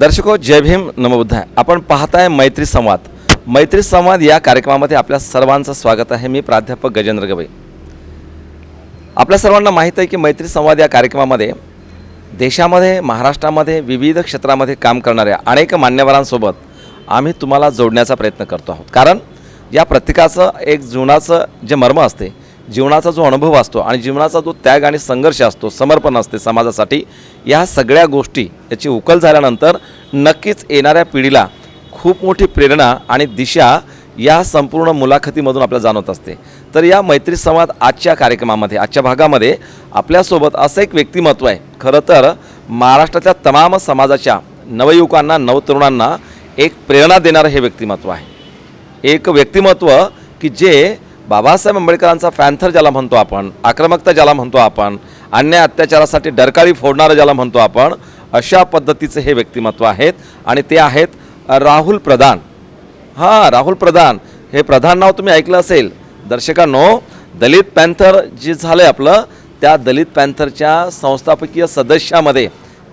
दर्शको जय भीम नमोबुद्धाय. आपण पाहताय मैत्री संवाद. मैत्री संवाद या कार्यक्रमामध्ये आपल्या सर्वांचं स्वागत आहे. मी प्राध्यापक गजेंद्र गवई. आपल्या सर्वांना माहीत आहे की मैत्री संवाद या कार्यक्रमामध्ये देशामध्ये महाराष्ट्रामध्ये विविध क्षेत्रामध्ये काम करणाऱ्या अनेक मान्यवरांसोबत आम्ही तुम्हाला जोडण्याचा प्रयत्न करतो आहोत. कारण या प्रत्येकाचं एक जीवनाचं जे मर्म असते, जीवनाचा जो अनुभव असतो आणि जीवनाचा जो त्याग आणि संघर्ष असतो, समर्पण असते समाजासाठी, या सगळ्या गोष्टी याची उकल झाल्यानंतर नक्कीच येणाऱ्या पिढीला खूप मोठी प्रेरणा आणि दिशा या संपूर्ण मुलाखतीमधून आपल्याला जाणवत असते. तर या मैत्री संवाद आजच्या कार्यक्रमामध्ये, आजच्या भागामध्ये आपल्यासोबत असं एक व्यक्तिमत्व आहे. खरं तर महाराष्ट्रातल्या तमाम समाजाच्या नवयुवकांना, नवतरुणांना एक प्रेरणा देणारं हे व्यक्तिमत्व आहे. एक व्यक्तिमत्व की जे बाबासाहेब आंबेडकरांचा फॅन्थर ज्याला म्हणतो आपण, आक्रमकता ज्याला म्हणतो आपण, अन्याय अत्याचारासाठी डरकाळी फोडणारं ज्याला म्हणतो आपण, अशा पद्धतीचे हे व्यक्तिमत्व आहेत. आणि ते आहेत राहुल प्रधान. राहुल प्रधान हे प्रधान नाव तुम्ही ऐकलं असेल. दर्शकांनो, दलित पॅन्थर जे झालं आपलं, त्या दलित पॅन्थरच्या संस्थापकीय सदस्यामध्ये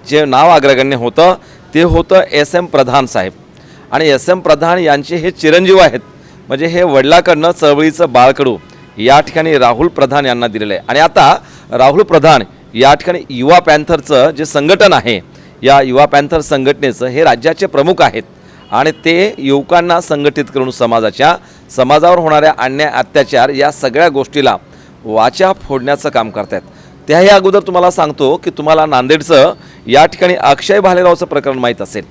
जे नाव अग्रगण्य होतं ते होतं SM प्रधान साहेब. आणि SM प्रधान यांचे हे चिरंजीव आहेत. म्हणजे हे वडिलाकडनं चळवळीचं बाळकडू या ठिकाणी राहुल प्रधान यांना दिलेलं आहे. आणि आता राहुल प्रधान या ठिकाणी युवा पॅन्थरचं जे संघटन आहे, या युवा पॅन्थर संघटनेचं हे राज्याचे प्रमुख आहेत. आणि ते युवकांना संघटित करून समाजावर होणाऱ्या अन्याय अत्याचार या सगळ्या गोष्टीला वाचा फोडण्याचं काम करत आहेत. त्याही अगोदर तुम्हाला सांगतो की तुम्हाला नांदेडचं या ठिकाणी अक्षय भालेरावचं प्रकरण माहीत असेल.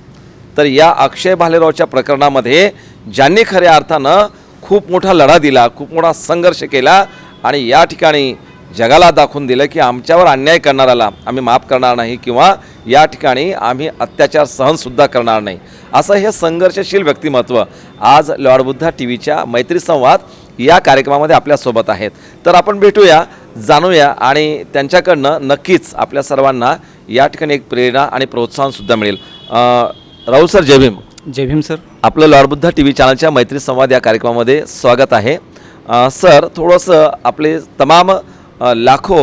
तर या अक्षय भालेरावच्या प्रकरणामध्ये ज्यांनी खऱ्या अर्थानं खूप मोठा लढा दिला, खूप मोठा संघर्ष केला आणि या ठिकाणी जगाला दाखवून दिलं की आमच्यावर अन्याय करणाऱ्याला आम्ही माफ करणार नाही किंवा या ठिकाणी आम्ही अत्याचार सहनसुद्धा करणार नाही, असं हे संघर्षशील व्यक्तिमत्व आज लॉर्ड बुद्धा TVच्या मैत्री संवाद या कार्यक्रमामध्ये आपल्यासोबत आहेत. तर आपण भेटूया, जाणूया आणि त्यांच्याकडनं नक्कीच आपल्या सर्वांना या ठिकाणी एक प्रेरणा आणि प्रोत्साहनसुद्धा मिळेल. राहुल सर, जय भीम. जय भीम सर. आपलं लॉर्ड बुद्धा TV चॅनलच्या मैत्री संवाद या कार्यक्रमामध्ये स्वागत आहे. सर, थोडंसं आपले तमाम लाखो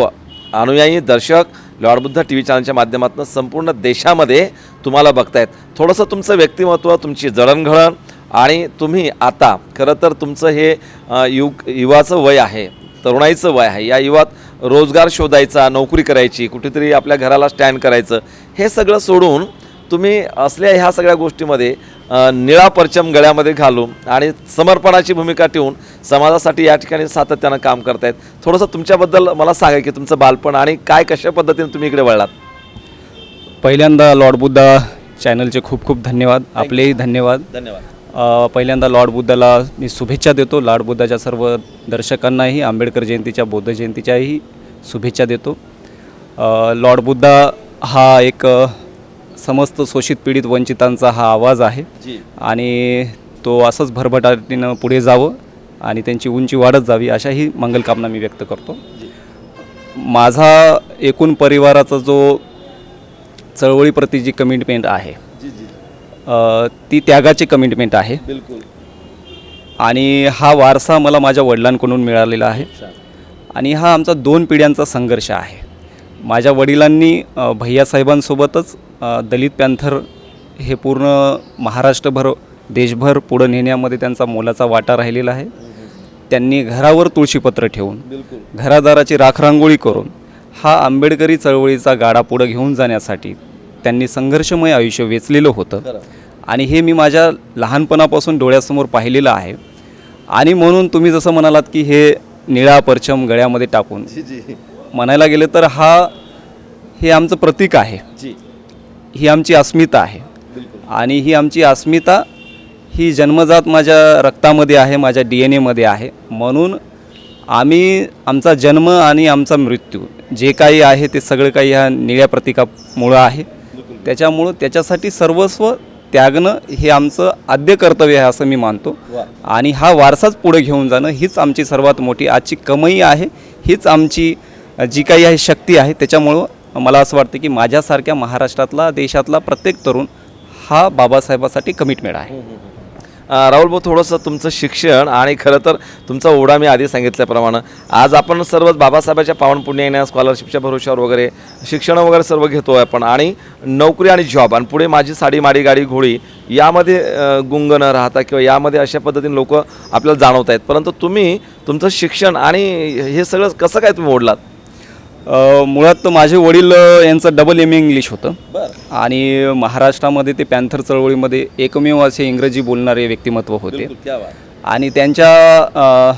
अनुयायी दर्शक लॉर्ड बुद्धा TV चॅनलच्या माध्यमातून संपूर्ण देशामध्ये तुम्हाला बघतायत. थोडंसं तुमचं व्यक्तिमत्व, तुमची जडणघडण आणि तुम्ही आता खरं तर तुमचं हे युवाचं वय आहे, तरुणाईचं वय आहे. या युवात रोजगार शोधायचा, नोकरी करायची, कुठेतरी आपल्या घराला स्टँड करायचं, हे सगळं सोडून तुम्ही असल्या ह्या सगळ्या गोष्टीमध्ये निळा परचम गळ्यामध्ये घालून आणि समर्पणाची भूमिका ठेवून समाजासाठी या ठिकाणी सातत्यानं काम करतायत. थोडंसं तुमच्याबद्दल मला सांगा की तुमचं बालपण आणि काय, कशा पद्धतीने तुम्ही इकडे वळलात. पहिल्यांदा लॉर्ड बुद्धा चॅनलचे खूप खूप धन्यवाद. आपलेही धन्यवाद. पहिल्यांदा लॉर्ड बुद्धाला मी शुभेच्छा देतो. लॉर्ड बुद्धाच्या सर्व दर्शकांनाही आंबेडकर जयंतीच्या, बौद्ध जयंतीच्याही शुभेच्छा देतो. लॉर्ड बुद्धा हा एक समस्त शोषित पीडित वंचितांचा हा आवाज आहे आणि तो असंच भरभराटीनं पुढे जावं आणि त्यांची उंची वाढत जावी अशाही मंगलकामना मी व्यक्त करतो. माझा एकूण परिवाराचा जो चळवळीप्रती जी कमिटमेंट आहे ती त्यागाची कमिटमेंट आहे. बिलकुल. आणि हा वारसा मला माझ्या वडिलांकडून मिळालेला आहे आणि हा आमचा 2 पिढ्यांचा संघर्ष आहे. माझ्या वडिलांनी भैयासाहेबांसोबतच दलित पॅन्थर हे पूर्ण महाराष्ट्रभर, देशभर पुढं नेण्यामध्ये त्यांचा मोलाचा वाटा राहिलेला आहे. त्यांनी घरावर तुळशीपत्र ठेवून, घरादाराची राखरांगोळी करून हा आंबेडकरी चळवळीचा गाडा पुढं घेऊन जाण्यासाठी त्यांनी संघर्षमय आयुष्य वेचलेलं होतं. आणि हे मी माझ्या लहानपणापासून डोळ्यासमोर पाहिलेलं आहे. आणि म्हणून तुम्ही जसं म्हणालात की हे निळा परचम गळ्यामध्ये टाकून म्हणायला गेलं तर हे आमचं प्रतीक आहे, ही आमची अस्मिता आहे. आणि ही आमची अस्मिता ही जन्मजात माझ्या रक्तामध्ये आहे, माझ्या DNA आहे. म्हणून आमचा जन्म आणि आमचा मृत्यू जे काही आहे ते सगळं काही ह्या निळ्या प्रतीकामुळं आहे. त्याच्यामुळं त्याच्यासाठी सर्वस्व त्यागणं हे आमचं आद्य कर्तव्य आहे असं मी मानतो. आणि हा वारसाच पुढे घेऊन जाणं हीच आमची सर्वात मोठी आजची कमाई आहे, हीच आमची जी काही आहे शक्ती आहे. त्याच्यामुळं मला असं वाटतं की माझ्यासारख्या महाराष्ट्रातला, देशातला प्रत्येक तरुण हा बाबासाहेबासाठी कमिटमेंट आहे. राहुल भाऊ, थोडंसं तुमचं शिक्षण आणि खरं तर तुमचा ओढा मी आधी सांगितल्याप्रमाणे आज आपण सर्वच बाबासाहेबाच्या पावनपुण्य येण्या स्कॉलरशिपच्या भरोश्यावर वगैरे शिक्षण वगैरे सर्व घेतो आहे आपण, आणि नोकरी आणि जॉब आणि पुढे माझी साडी माडी गाडी घोडी यामध्ये गुंग न राहता किंवा यामध्ये अशा पद्धतीने लोक आपल्याला जाणवत आहेत, परंतु तुम्ही तुमचं शिक्षण आणि हे सगळं कसं काय तुम्ही ओढलात? मुळात माझे वडील यांचं डबल MA इंग्लिश होतं आणि महाराष्ट्रामध्ये ते पॅन्थर चळवळीमध्ये एकमेव असे इंग्रजी बोलणारे व्यक्तिमत्व होते आणि त्यांच्या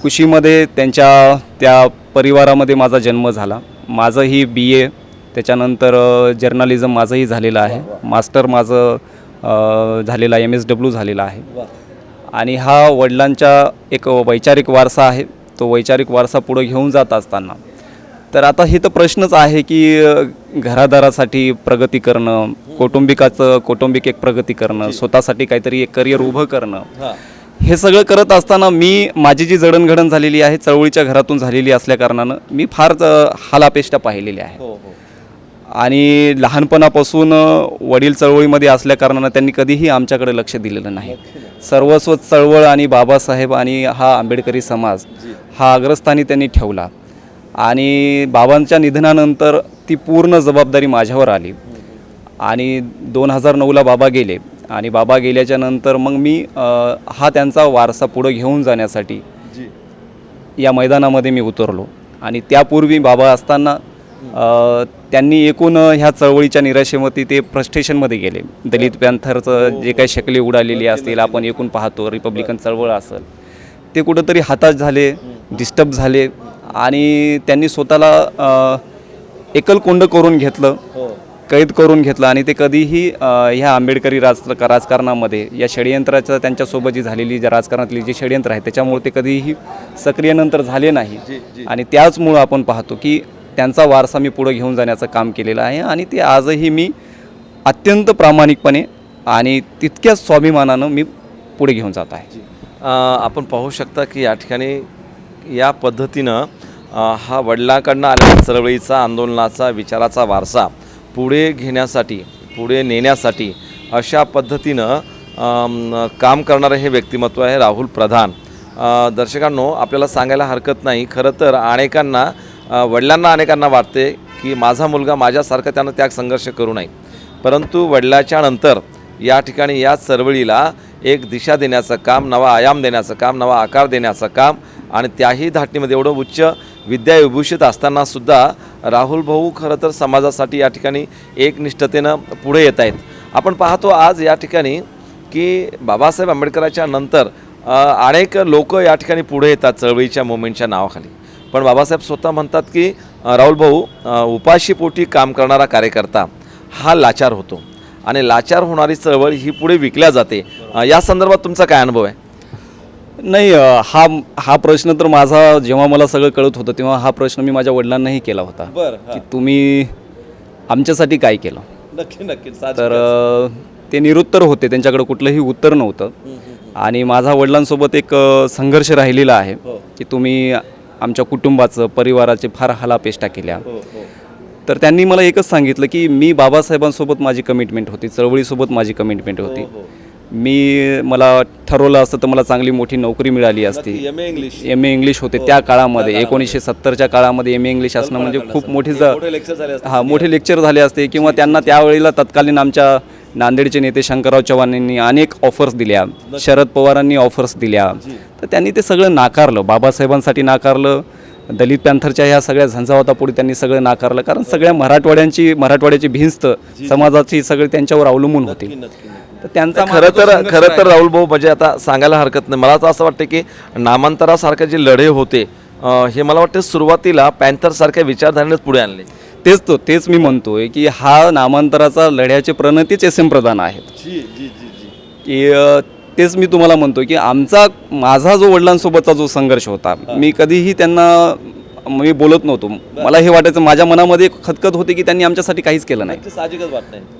कुशीमध्ये त्यांच्या त्या परिवारामध्ये माझा जन्म झाला. माझंही BA त्याच्यानंतर जर्नलिझम माझंही झालेलं आहे, मास्टर माझं झालेलं आहे, MSW झालेलं आहे आणि हा वडिलांच्या एक वैचारिक वारसा आहे. तो वैचारिक वारसा पुढे घेऊन जात असताना तर आता हे तर प्रश्नच आहे की घरादारासाठी प्रगती करणं, कौटुंबिक एक प्रगती करणं, स्वतःसाठी काहीतरी एक करिअर उभं करणं, हे सगळं करत असताना माझी जी जडणघडण झालेली आहे चळवळीच्या घरातून झालेली असल्याकारणानं मी फार हालापेष्टा पाहिलेल्या आहे आणि लहानपणापासून वडील चळवळीमध्ये असल्याकारणानं त्यांनी कधीही आमच्याकडे लक्ष दिलेलं नाही. सर्वस्व चळवळ आणि बाबासाहेब आणि हा आंबेडकरी समाज हा अग्रस्थानी त्यांनी ठेवला आणि बाबांच्या निधनानंतर ती पूर्ण जबाबदारी माझ्यावर आली आणि 2009ला बाबा गेले आणि बाबा गेल्याच्या नंतर मग मी हा त्यांचा वारसा पुढे घेऊन जाण्यासाठी या मैदानामध्ये मी उतरलो आणि त्यापूर्वी बाबा असताना त्यांनी एकूण ह्या चळवळीच्या निराशेमध्ये ते फ्रस्ट्रेशनमध्ये गेले. दलित पॅन्थरचं जे काही शकले उडालेली असतील आपण एकूण पाहतो, रिपब्लिकन चळवळ असेल, ते कुठंतरी हताश झाले, डिस्टर्ब झाले आणि त्यांनी स्वतःला एकलकोंड करून घेतलं, कैद करून घेतलं आणि ते कधीही ह्या आंबेडकरी राजकारणामध्ये या षडयंत्राच्या त्यांच्यासोबत जी झालेली ज्या राजकारणातली जी षडयंत्र आहे त्याच्यामुळे ते कधीही सक्रिय नंतर झाले नाही आणि त्याचमुळं आपण पाहतो की त्यांचा वारसा मी पुढे घेऊन जाण्याचं काम केलेलं आहे आणि ते आजही मी अत्यंत प्रामाणिकपणे आणि तितक्याच स्वाभिमानानं मी पुढे घेऊन जात आहे. आपण पाहू शकता की या ठिकाणी या पद्धतीनं हा वडिलांकडनं आलेल्या चळवळीचा, आंदोलनाचा, विचाराचा वारसा पुढे घेण्यासाठी, पुढे नेण्यासाठी अशा पद्धतीनं काम करणारं हे व्यक्तिमत्व आहे राहुल प्रधान. दर्शकांनो, आपल्याला सांगायला हरकत नाही, खरं तर अनेकांना वाटते की माझा मुलगा माझ्यासारखा त्यानं त्याग संघर्ष करू नये, परंतु वडिलाच्या नंतर या ठिकाणी या चळवळीला एक दिशा देण्याचं काम, नवा आयाम देण्याचं काम, नवा आकार देण्याचं काम आणि त्याही धाटणीमध्ये एवढं उच्च विद्याविभूषित असतानासुद्धा राहुल भाऊ खरं तर समाजासाठी या ठिकाणी एकनिष्ठतेनं पुढे येत आहेत. आपण पाहतो आज या ठिकाणी की बाबासाहेब आंबेडकरांच्या नंतर अनेक लोक या ठिकाणी पुढे येतात चळवळीच्या मुवमेंटच्या नावाखाली, पण बाबासाहेब स्वतः म्हणतात की राहुल भाऊ, उपाशीपोटी काम करणारा कार्यकर्ता हा लाचार होतो आणि लाचार होणारी चळवळ ही पुढे विकल्या जाते. या संदर्भात तुमचा काय अनुभव आहे? नाही, हा प्रश्न तर माझा जेव्हा मला सगळं कळत होतं तेव्हा हा प्रश्न मी माझ्या वडिलांनाही केला होता की तुम्ही आमच्यासाठी काय केलं. नक्की तर ते निरुत्तर होते, त्यांच्याकडे कुठलंही उत्तर नव्हतं आणि माझा वडिलांसोबत एक संघर्ष राहिलेला आहे की तुम्ही आमच्या कुटुंबाचं, परिवाराचे फार हालापेष्टा केल्या. तर त्यांनी मला एकच सांगितलं की मी बाबासाहेबांसोबत माझी कमिटमेंट होती, चळवळीसोबत माझी कमिटमेंट होती. मला ठरवलं असतं तर मला चांगली मोठी नोकरी मिळाली असती. MA इंग्लिश होते त्या काळामध्ये, 1970च्या काळामध्ये MA इंग्लिश असणं म्हणजे खूप मोठे लेक्चर झाले असते किंवा त्यांना त्यावेळेला तत्कालीन आमच्या नांदेडचे नेते शंकरराव चव्हाण यांनी अनेक ऑफर्स दिल्या, शरद पवारांनी ऑफर्स दिल्या, तर त्यांनी ते सगळं नाकारलं. बाबासाहेबांसाठी नाकारलं, दलित पॅन्थरच्या ह्या सगळ्या झंझावातापुढे त्यांनी सगळं नाकारलं, कारण सगळ्या मराठवाड्याची भिंस्त समाजाची सगळी त्यांच्यावर अवलंबून होती. तर त्यांचा खरं तर राहुल भाऊ, म्हणजे आता सांगायला हरकत नाही, मला तर असं वाटतं की नामांतरासारखे जे लढे होते हे मला वाटतं सुरुवातीला पॅन्थरसारख्या विचारधारणेच पुढे आणले. तेच मी म्हणतोय की हा नामांतराचा लढ्याचे प्रणेतेच SM प्रधान आहेत. की तेच मी तुम्हाला म्हणतोय की माझा जो वडिलांसोबतचा जो संघर्ष होता, मी कधीही त्यांना मी बोलत नव्हतो. मला हे वाटायचं, माझ्या मनामध्ये खतखत होते की त्यांनी आमच्यासाठी काहीच केलं नाही.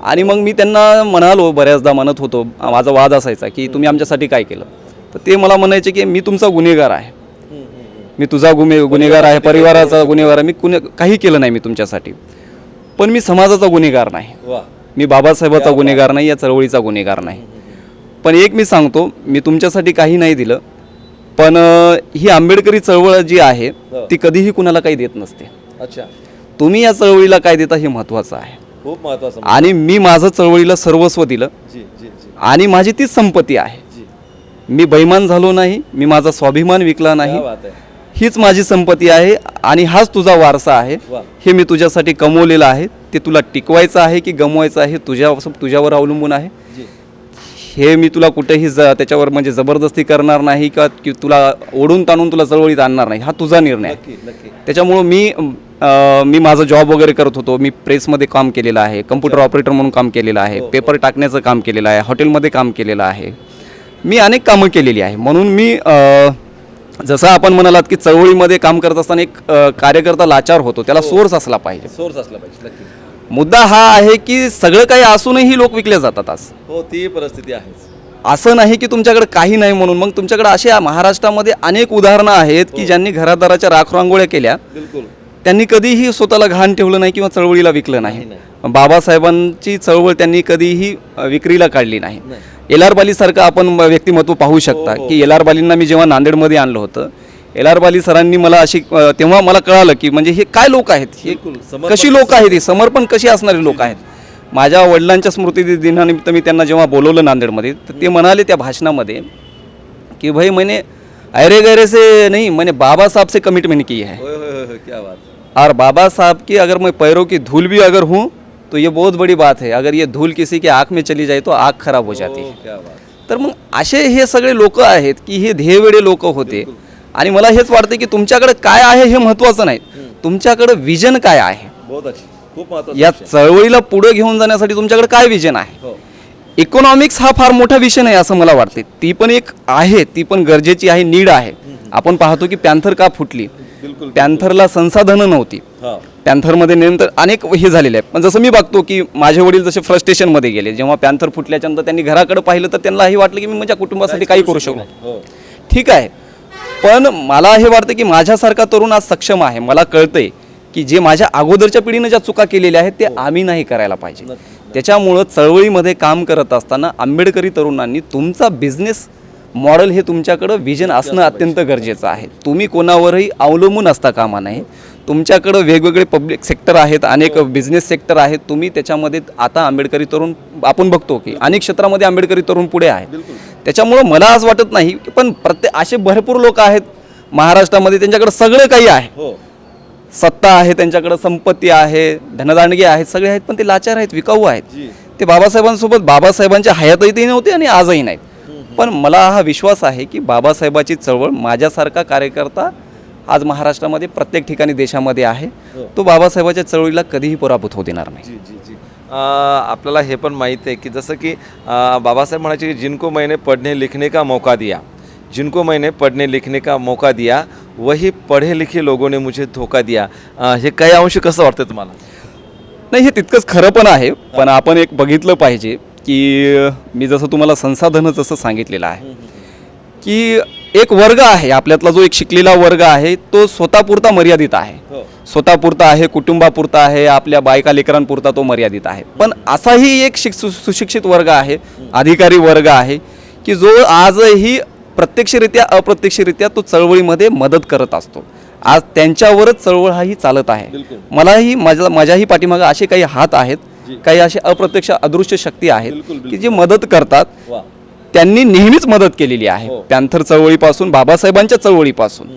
आणि मग मी त्यांना म्हणालो, बऱ्याचदा म्हणत होतो, माझा वाद असायचा की तुम्ही आमच्यासाठी काय केलं. तर ते मला म्हणायचे की मी तुमचा गुन्हेगार आहे, मी तुझा गुन्हेगार आहे, परिवाराचा गुन्हेगार आहे, मी काही केलं नाही मी तुमच्यासाठी, पण मी समाजाचा गुन्हेगार नाही, मी बाबासाहेबाचा गुन्हेगार नाही, या चळवळीचा गुन्हेगार नाही. पण एक मी सांगतो, मी तुमच्यासाठी काही नाही दिलं, पण ही आंबेडकरी चळवळ जी आहे ती कधीही कुणाला काही देत नसते. अच्छा, तुम्ही या चळवळीला काय देता हे महत्त्वाचं आहे. खूप महत्वाचं. आणि मी माझं चळवळीला सर्वस्व दिलं जी जी जी आणि माझी तीच संपत्ती आहे. जी, मी बैमान झालो नाही, मी माझा स्वाभिमान विकला नाही. क्या बात आहे. हीच माझी संपत्ती आहे आणि हाच तुझा वारसा आहे. वा. हे मी तुझ्यासाठी कमवलेलं आहे. ते तुला टिकवायचं आहे की गमवायचं आहे तुझ्यावर अवलंबून आहे. जी, हे मी तुला कुठेही त्याच्यावर म्हणजे जबरदस्ती करणार नाही का की तुला ओढून ताणून तुला चळवळीत आणणार नाही. हा तुझा निर्णय आहे. नक्की नक्की. त्याच्यामुळं मी माझा जॉब वगैरे करत होतो. मी प्रेसमध्ये काम केलेलं आहे, कम्प्युटर ऑपरेटर म्हणून काम केलेलं आहे, पेपर टाकण्याचं काम केलेलं आहे, हॉटेलमध्ये काम केलेलं आहे. मी अनेक कामं केलेली आहे. म्हणून मी जसं आपण म्हणालात की चळवळीमध्ये काम करत असताना एक कार्यकर्ता लाचार होतो, त्याला सोर्स असला पाहिजे. सोर्स असला पाहिजे. नक्की. मुद्दा हा आहे की सगळं काही असूनही लोक विकले जातात. आज हो, ती परिस्थिती आहेच. असं नाही की तुमच्याकडे काही नाही म्हणून. मग तुमच्याकडे अशा महाराष्ट्रामध्ये अनेक उदाहरणं आहेत की ज्यांनी घरादाराच्या राखरांगोळ्या केल्या, बिलकुल. त्यांनी कधीही स्वतःला घाण ठेवलं नाही किंवा चळवळीला विकलं नाही. नाही. बाबासाहेबांची चळवळ त्यांनी कधीही विक्रीला काढली नाही. एल आर बालीसारखं आपण व्यक्तिमत्व पाहू शकता की एल आर बालींना मी जेव्हा नांदेडमध्ये आणलं होतं, एल आर बाली सरांनी मला अशी तेव्हा मला कळालं की म्हणजे हे काय लोक आहेत, हे कशी लोक आहेत, हे समर्पण कशी असणारे लोक आहेत. माझ्या वडिलांच्या स्मृती दिनानिमित्त मी त्यांना जेव्हा बोलवलं नांदेडमध्ये, तर ते म्हणाले त्या भाषणामध्ये की भाई मैंने अरे गैरे से नहीं, मैंने बाबा साहब से कमिटमेंट की है. क्या बात. और बाबा साहब की अगर मैं पैरों की धूल भी अगर हूँ तो ये बहुत बड़ी बात है. अगर ये धूल किसी की आँख में चली जाए तो आँख खराब हो जाती है. क्या बात. तर मग असे हे सगळे लोक आहेत की हे ध्येयवेडे लोक होते. आणि मला हेच वाटतं की तुमच्याकडे काय आहे हे महत्त्वाचं नाही, तुमच्याकडे विजन काय आहे. बहुत अच्छी, खूप महत्वाचं. या चळवळीला पुढे घेऊन जाण्यासाठी तुमच्याकडे काय विजन आहे. हो. इकॉनॉमिक्स हा फार मोठा विषय नाही असं मला वाटते. ती पण एक आहे, ती पण गरजेची आहे, नीड आहे. आपण पाहतो की पॅन्थर का फुटली. बिलकुल. पॅन्थरला संसाधनं नव्हती. हा. पॅन्थरमध्ये नंतर अनेक हे झालेले आहे. पण जसं मी बघतो की माझे वडील जसे फ्रस्ट्रेशनमध्ये गेले, जेव्हा पॅन्थर फुटल्याच्यानंतर त्यांनी घराकडे पाहिलं तर त्यांनाही वाटलं की मी माझ्या कुटुंबासाठी काही करू शकलो. हो. ठीक आहे, पण मला हे वाटतं की माझ्यासारखा तरुण आज सक्षम आहे. मला कळतंय की जे माझ्या अगोदरच्या पिढीनं ज्या चुका केलेल्या आहेत ते आम्ही नाही करायला पाहिजे. त्याच्यामुळं चळवळीमध्ये काम करत असताना आंबेडकरी तरुणांनी तुमचा बिझनेस मॉडेल हे तुमच्याकडं विजन असणं अत्यंत गरजेचं आहे. तुम्ही कोणावरही अवलंबून असता कामा नाही. तुमच्याकडं वेगवेगळे पब्लिक सेक्टर आहेत, अनेक बिझनेस सेक्टर आहेत. तुम्ही त्याच्यामध्ये आता आंबेडकरी तरुण आपण बघतो की अनेक क्षेत्रामध्ये आंबेडकरी तरुण पुढे आहेत. त्याच्यामुळं मला आज वाटत नाही की पण असे भरपूर लोक आहेत महाराष्ट्रामध्ये, त्यांच्याकडे सगळं काही आहे. हो. सत्ता आहे, त्यांच्याकडे संपत्ती आहे, धनदांडगे आहेत, सगळे आहेत, पण ते लाचार आहेत, विकाऊ आहेत. जी. ते बाबासाहेबांसोबत बाबासाहेबांच्या हयातही ते नव्हते आणि आजही नाहीत. पण मला हा विश्वास आहे की बाबासाहेबाची चळवळ माझ्यासारखा कार्यकर्ता आज महाराष्ट्रामध्ये प्रत्येक ठिकाणी देशामध्ये आहे. तो बाबासाहेबाच्या चळवळीला कधीही पराभूत होऊ देणार नाही. जी जी जी. आपल्याला हे पण माहीत आहे की जसं की बाबासाहेब म्हणायचे की जिनको मैंने पढ़ने लिखने का मौका दिया, जिनको मैंने पढ़ने लिखने का मौका दिया वही पढ़े लिखे लोगों ने मुझे धोका दिया. हे काही अंश कसं वाटतं तुम्हाला? नाही, हे तितकंच खरं पण आहे. पण आपण एक बघितलं पाहिजे की मी जसं तुम्हाला संसाधनं जसं सांगितलेलं आहे की एक वर्ग आहे आपल्यातला, जो एक शिकलेला वर्ग आहे तो स्वतःपुरता मर्यादित आहे. स्वतःपुरता आहे, कुटुंबापुरता आहे, आपल्या बायका लेकरांपुरता तो मर्यादित आहे. पण असाही एक सुशिक्षित वर्ग आहे, अधिकारी वर्ग आहे की जो आजही प्रत्यक्षरित्या अप्रत्यक्षरित्या तो चळवळीमध्ये मदत करत असतो. आज त्यांच्यावरच चळवळ ही चालत आहे. मलाही माझ्याही पाठीमागे असे काही हात आहेत, काही असे अप्रत्यक्ष अदृश्य शक्ती आहेत की जे मदत करतात. त्यांनी नेहमीच मदत केलेली आहे. पॅन्थर चळवळीपासून, बाबासाहेबांच्या चळवळीपासून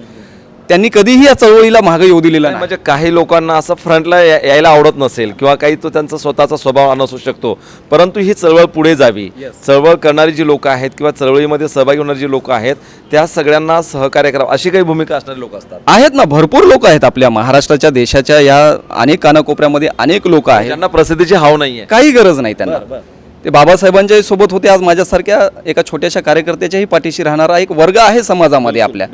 त्यांनी कधीही या चळवळीला मागे येऊ दिलेला नाही. म्हणजे काही लोकांना असं फ्रंटला यायला आवडत नसेल किंवा काही तो त्यांचा स्वतःचा स्वभाव नसू शकतो, परंतु ही चळवळ पुढे जावी, चळवळ करणारी जी लोक आहेत किंवा चळवळीमध्ये सहभागी होणारी जी लोक आहेत त्या सगळ्यांना सहकार्य करावं अशी काही भूमिका असणारे लोक असतात. आहेत ना, भरपूर लोक आहेत आपल्या महाराष्ट्राच्या देशाच्या या अनेक कानाकोपऱ्यामध्ये अनेक लोक आहेत ज्यांना प्रसिद्धीची हाव नाहीये, काही गरज नाही त्यांना. ते बाबासाहेबांच्या सोबत होते. आज माझ्यासारख्या एका छोट्याशा कार्यकर्त्याच्याही पाठीशी राहणारा एक वर्ग आहे समाजामध्ये आपल्या.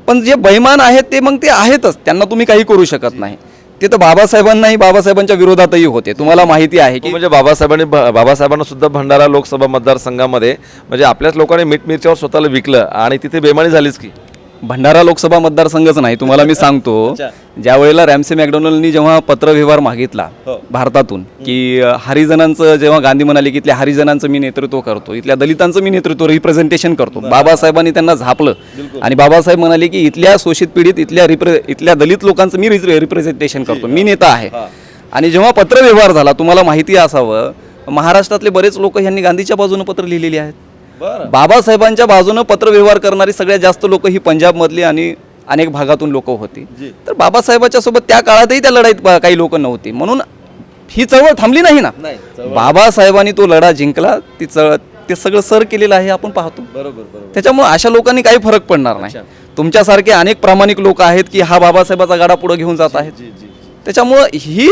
पण जे बैमान आहेत ते मग ते आहेतच, त्यांना तुम्ही काही करू शकत नाही. ते तर बाबासाहेबांनाही बाबासाहेबांच्या विरोधातही होते. तुम्हाला माहिती आहे की म्हणजे बाबासाहेबांना सुद्धा भंडारा लोकसभा मतदारसंघामध्ये म्हणजे आपल्याच लोकांनी मीठ मिरच्यावर स्वतःला विकलं आणि तिथे बेमानी झालीच की. भंडारा लोकसभा मतदारसंघच नाही तुम्हाला मी सांगतो. ज्या वेळेला रॅमसे मॅकडोनल्डनी जेव्हा पत्रव्यवहार मागितला भारतातून की हरिजनांचं, जेव्हा गांधी म्हणाले की इथल्या हरिजनांचं मी नेतृत्व करतो, इथल्या दलितांचं मी नेतृत्व रिप्रेझेंटेशन करतो, बाबासाहेबांनी त्यांना झापलं आणि बाबासाहेब म्हणाले की इथल्या शोषित पीडित इथल्या दलित लोकांचं मी रिप्रेझेंटेशन करतो, मी नेता आहे. आणि जेव्हा पत्रव्यवहार झाला, तुम्हाला माहिती असावं, महाराष्ट्रातले बरेच लोक यांनी गांधीच्या बाजूने पत्र लिहिलेली आहेत. बाबासाहेबांच्या बाजूनं पत्रव्यवहार करणारी सगळ्यात जास्त लोक ही पंजाबमधली आणि अनेक भागातून लोक होती. तर बाबासाहेबांच्या सोबत त्या काळातही त्या लढाईत काही लोक नव्हती, म्हणून ही चळवळ थांबली नाही ना. बाबासाहेबांनी तो लढा जिंकला, ते सगळं सर केलेलं आहे आपण पाहतो. त्याच्यामुळे अशा लोकांनी काही फरक पडणार नाही. तुमच्यासारखे अनेक प्रामाणिक लोक आहेत की हा बाबासाहेबाचा गाडा पुढे घेऊन जात आहेत. त्याच्यामुळं ही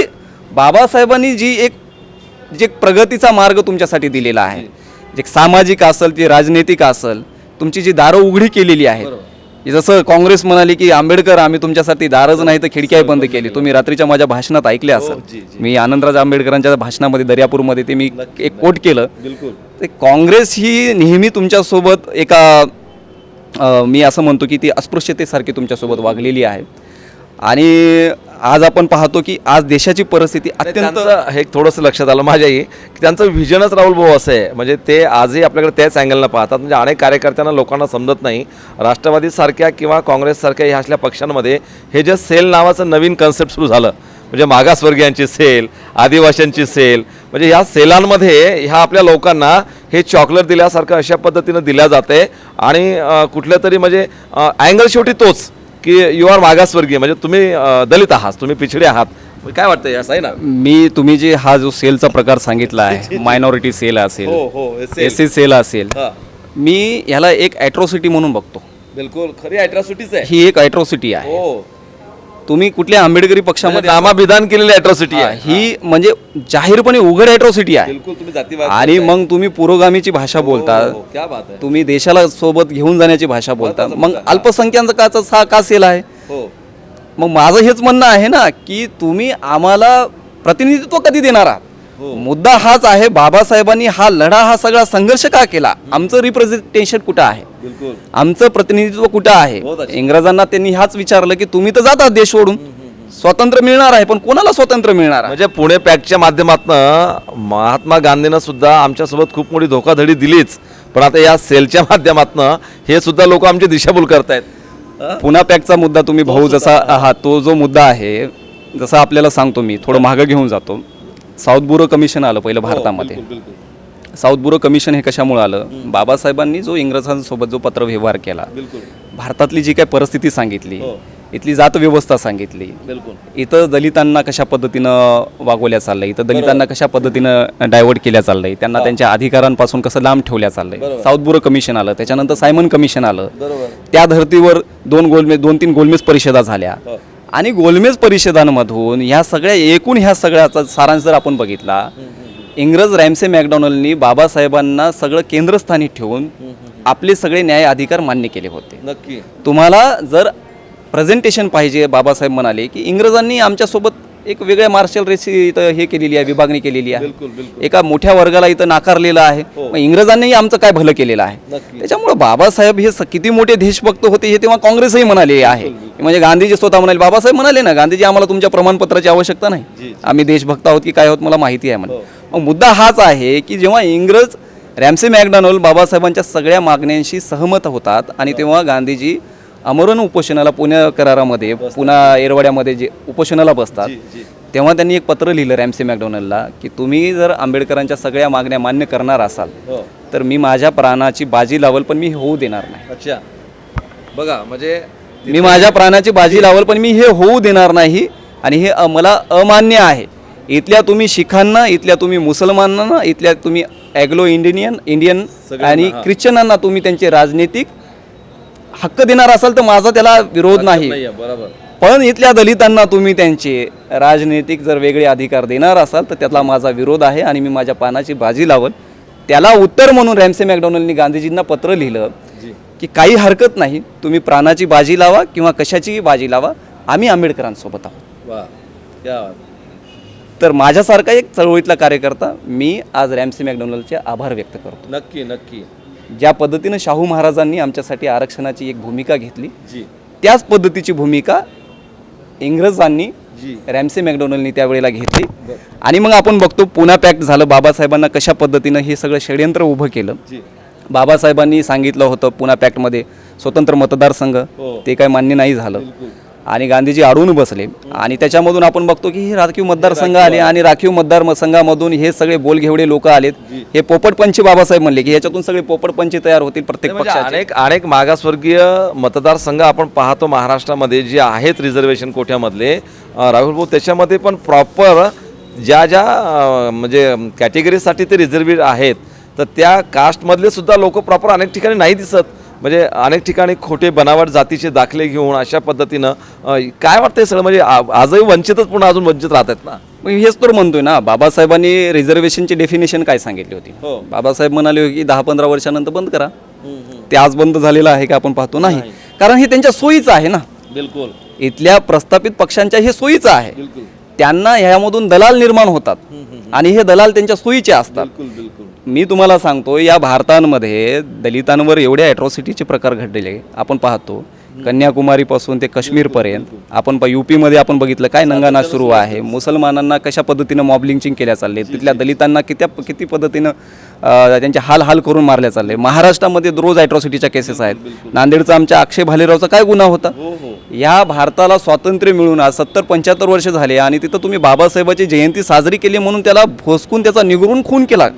बाबासाहेबांनी जे प्रगतीचा मार्ग तुमच्यासाठी दिलेला आहे, जे सामाजिक असेल, ती राजनैतिक असेल, तुमची जी दारं उघडी केलेली आहेत. जसं काँग्रेस म्हणाली की आंबेडकर आम्ही तुमच्यासाठी दारच नाही तर खिडक्याही बंद केली. तुम्ही रात्रीच्या माझ्या भाषणात ऐकले असेल, मी आनंदराज आंबेडकरांच्या भाषणामध्ये दर्यापूरमध्ये ते मी एक कोट केलं. ते काँग्रेस ही नेहमी तुमच्यासोबत मी असं म्हणतो की ती अस्पृश्यतेसारखी तुमच्यासोबत वागलेली आहे. आणि आज आपण पाहतो की आज देशाची परिस्थिती अत्यंत, हे थोडंसं लक्षात आलं माझ्याही की त्यांचं व्हिजनच राहुल भाऊ असं आहे. म्हणजे ते आजही आपल्याकडे त्याच अँगलनं पाहतात. म्हणजे अनेक कार्यकर्त्यांना लोकांना समजत नाही, राष्ट्रवादीसारख्या किंवा काँग्रेससारख्या ह्या असल्या पक्षांमध्ये हे जे सेल नावाचं नवीन कन्सेप्ट सुरू झालं, म्हणजे मागासवर्गीयांची सेल, आदिवासींची सेल, म्हणजे ह्या सेलांमध्ये ह्या आपल्या लोकांना हे चॉकलेट दिल्यासारखं अशा पद्धतीनं दिल्या जाते. आणि कुठल्या तरी म्हणजे अँगल शेवटी तोच की यू आर मागासवर्गीय, म्हणजे तुम्ही दलित आहात, तुम्ही पिछडे आहात. काय वाटतं असं आहे ना? तुम्ही जे हा जो सेलचा प्रकार सांगितला आहे, मायनॉरिटी सेल असेल, एससी सेल असेल, मी ह्याला एक ॲट्रॉसिटी म्हणून बघतो. बिलकुल खरी ॲट्रॉसिटीच आहे ही. एक ॲट्रॉसिटी आहे. तुम्ही कुठल्या आंबेडकरी पक्षामध्ये नामाभिधान केलेली ॲट्रॉसिटी आहे ही, म्हणजे जाहीरपणे उघड ॲट्रॉसिटी आहे. बिलकुल तुम्ही जातीवाद आणि मग तुम्ही पुरोगामीची भाषा बोलता, क्या बात आहे. तुम्ही देशाला सोबत घेऊन जाण्याची भाषा बोलता. मग अल्पसंख्याकाचा का सेल आहे? मग माझं हेच म्हणणं आहे ना की तुम्ही आम्हाला प्रतिनिधित्व कधी देणार आहात? मुद्दा हाच आहे, बाबासाहेबांनी हा लढा, हा सगळा संघर्ष का केला? आमचं रिप्रेझेंटेशन कुठं आहे? आमचं प्रतिनिधित्व कुठं आहे? इंग्रजांना त्यांनी हाच विचारलं की तुम्ही तर जाता देश सोडून, स्वातंत्र्य मिळणार आहे, पण कोणाला स्वातंत्र्य मिळणार आहे? म्हणजे पुणे पॅकच्या माध्यमातून महात्मा गांधींना सुद्धा आमच्यासोबत खूप मोठी धोकाधडी दिलीच, पण आता या सेलच्या माध्यमातून हे सुद्धा लोक आमची दिशाभूल करतायत. पुन्हा पॅकचा मुद्दा तुम्ही भाऊ जसा आहात, तो जो मुद्दा आहे, जसं आपल्याला सांगतो मी, थोडं मागं घेऊन जातो. साऊथ ब्युरो कमिशन आलं पहिलं भारतामध्ये. साऊथ ब्युरो कमिशन हे कशामुळे आलं? बाबासाहेबांनी जो इंग्रजांसोबत जो पत्रव्यवहार केला, भारतातली जी काय परिस्थिती सांगितली, इथली जात व्यवस्था सांगितली, इथं दलितांना कशा पद्धतीनं वागवल्या चाललंय, इथं दलितांना कशा पद्धतीनं डायव्हर्ट केल्या चाललंय, त्यांना त्यांच्या अधिकारांपासून कसं लांब ठेवल्या चाललंय. साऊथ ब्युरो कमिशन आलं, त्याच्यानंतर सायमन कमिशन आलं. त्या धर्तीवर 2-3 गोलमेज परिषदा झाल्या. आणि गोलमेज परिषदांमधून ह्या सगळ्याचा सारांश जर आपण बघितला, इंग्रज रॅमसे मॅकडोनल्डनी बाबासाहेबांना सगळं केंद्रस्थानी ठेवून आपले सगळे न्याय अधिकार मान्य केले होते. नक्की तुम्हाला जर प्रेझेंटेशन पाहिजे, बाबासाहेब म्हणाले की इंग्रजांनी आमच्यासोबत एक वेगळ्या मार्शल रेस इथं हे केलेली आहे, विभागणी केलेली आहे, एका मोठ्या वर्गाला इथं नाकारलेलं आहे. मग इंग्रजांनीही आमचं काय भलं केलेलं आहे? त्याच्यामुळे बाबासाहेब हे किती मोठे देशभक्त होते हे तेव्हा काँग्रेसही म्हणाले आहे. म्हणजे गांधीजी स्वतः म्हणाले, बाबासाहेब म्हणाले ना, गांधीजी आम्हाला तुमच्या प्रमाणपत्राची आवश्यकता नाही, आम्ही देशभक्त आहोत की काय आहोत मला माहिती आहे म्हणे. मग मुद्दा हाच आहे की जेव्हा इंग्रज रॅमसे मॅकडोनल्ड बाबासाहेबांच्या सगळ्या मागण्यांशी सहमत होतात आणि तेव्हा गांधीजी आमरण उपोषणाला, पुणे करारामध्ये, पुन्हा एरवाड्यामध्ये जे उपोषणाला बसतात, तेव्हा त्यांनी एक पत्र लिहिलं रॅमसे मॅकडोनल्डला की तुम्ही जर आंबेडकरांच्या सगळ्या मागण्या मान्य करणार असाल तर मी माझ्या प्राणाची बाजी लावल, पण मी होऊ देणार नाही. अच्छा, बघा, म्हणजे मी माझ्या प्राणाची बाजी लावल, पण मी हे होऊ देणार नाही. आणि हे मला अमान्य आहे. इथल्या तुम्ही शिखांना, इथल्या तुम्ही मुसलमानांना, इथल्या तुम्ही ॲग्लो इंडियन आणि ख्रिश्चनांना तुम्ही त्यांचे राजनीतिक हक्क देणार असाल तर माझा त्याला विरोध नाही. पण इथल्या दलितांना तुम्ही त्यांचे राजनैतिक जर वेगळे अधिकार देणार असाल तर त्यातला माझा विरोध आहे आणि मी माझ्या पानाची बाजी लावल. त्याला उत्तर म्हणून रॅमसे मॅकडोनल्डनी गांधीजींना पत्र लिहिलं की काही हरकत नाही, तुम्ही प्राणाची बाजी लावा किंवा कशाचीही बाजी लावा, आम्ही आंबेडकरांसोबत आहोत. तर माझ्यासारखा एक चळवळीतला कार्यकर्ता मी आज रॅमसे मॅकडोनल्डचे आभार व्यक्त करतो. नक्की नक्की. ज्या पद्धतीनं शाहू महाराजांनी आमच्यासाठी आरक्षणाची एक भूमिका घेतली जी त्याच पद्धतीची भूमिका इंग्रजांनी जी रॅम्से मॅकडोनल्डनी त्यावेळेला घेतली. आणि मग आपण बघतो पुणा पॅक्ट झालं, बाबासाहेबांना कशा पद्धतीनं हे सगळं षडयंत्र उभं केलं. जी बाबासाहेबांनी सांगितलं होतं पुणा पॅक्टमध्ये स्वतंत्र मतदारसंघ, ते काय मान्य नाही झालं आणि गांधीजी अडवून बसले. आणि त्याच्यामधून आपण बघतो की हे राखीव मतदारसंघ आले आणि राखीव मतदारसंघामधून हे सगळे बोलघेवडे लोक आलेत. हे पोपटपंची बाबासाहेब म्हणले की याच्यातून सगळे पोपटपंची तयार होतील प्रत्येक म्हणजे पक्षाचे. अनेक मागासवर्गीय मतदारसंघ आपण पाहतो महाराष्ट्रामध्ये जे आहेत रिझर्वेशन कोट्यामधले राहुल भाऊ, त्याच्यामध्ये पण प्रॉपर ज्या म्हणजे कॅटेगरीसाठी ते रिझर्व्ड आहेत तर त्या कास्टमधले सुद्धा लोक प्रॉपर अनेक ठिकाणी नाही दिसत. म्हणजे अनेक ठिकाणी खोटे बनावट जातीचे दाखले घेऊन अशा पद्धतीनं काय वाटतंय सगळं, म्हणजे आजही वंचितच पुन्हा अजून वंचित राहत आहेत ना. मग हेच तर म्हणतोय ना, बाबासाहेबांनी रिझर्वेशनची डेफिनेशन काय सांगितली होती. बाबासाहेब म्हणाले की 10-15 वर्षानंतर बंद करा. ते आज बंद झालेलं आहे का आपण पाहतो नाही, कारण हे त्यांच्या सोयीचं आहे ना. बिलकुल इथल्या प्रस्थापित पक्षांच्या हे सोयीचं आहे. बिलकुल त्यांना ह्यामधून दलाल निर्माण होतात आणि हे दलाल त्यांच्या सोयीचे असतात. बिलकुल मी तुम्हाला सांगतो, या भारतामध्ये दलितांवर एवढे ॲट्रॉसिटीचे प्रकार घडलेले आपण पाहतो. कन्याकुमारीपासून ते काश्मीरपर्यंत आपण यूपीमध्ये आपण बघितलं काय नंगाना सुरू आहे. मुसलमानांना कशा पद्धतीनं मॉब लिंचिंग केल्या चालले, तिथल्या दलितांना किती पद्धतीनं त्यांचे हाल करून मारल्या चालले. महाराष्ट्रामध्ये रोज ॲट्रॉसिटीच्या केसेस आहेत. नांदेडचा आमच्या अक्षय भालेरावचा काय गुन्हा होता. या भारताला स्वातंत्र्य मिळून आज 70-75 वर्ष झाले आणि तिथं तुम्ही बाबासाहेबाची जयंती साजरी केली म्हणून त्याला भोसकून त्याचा निगरून खून केला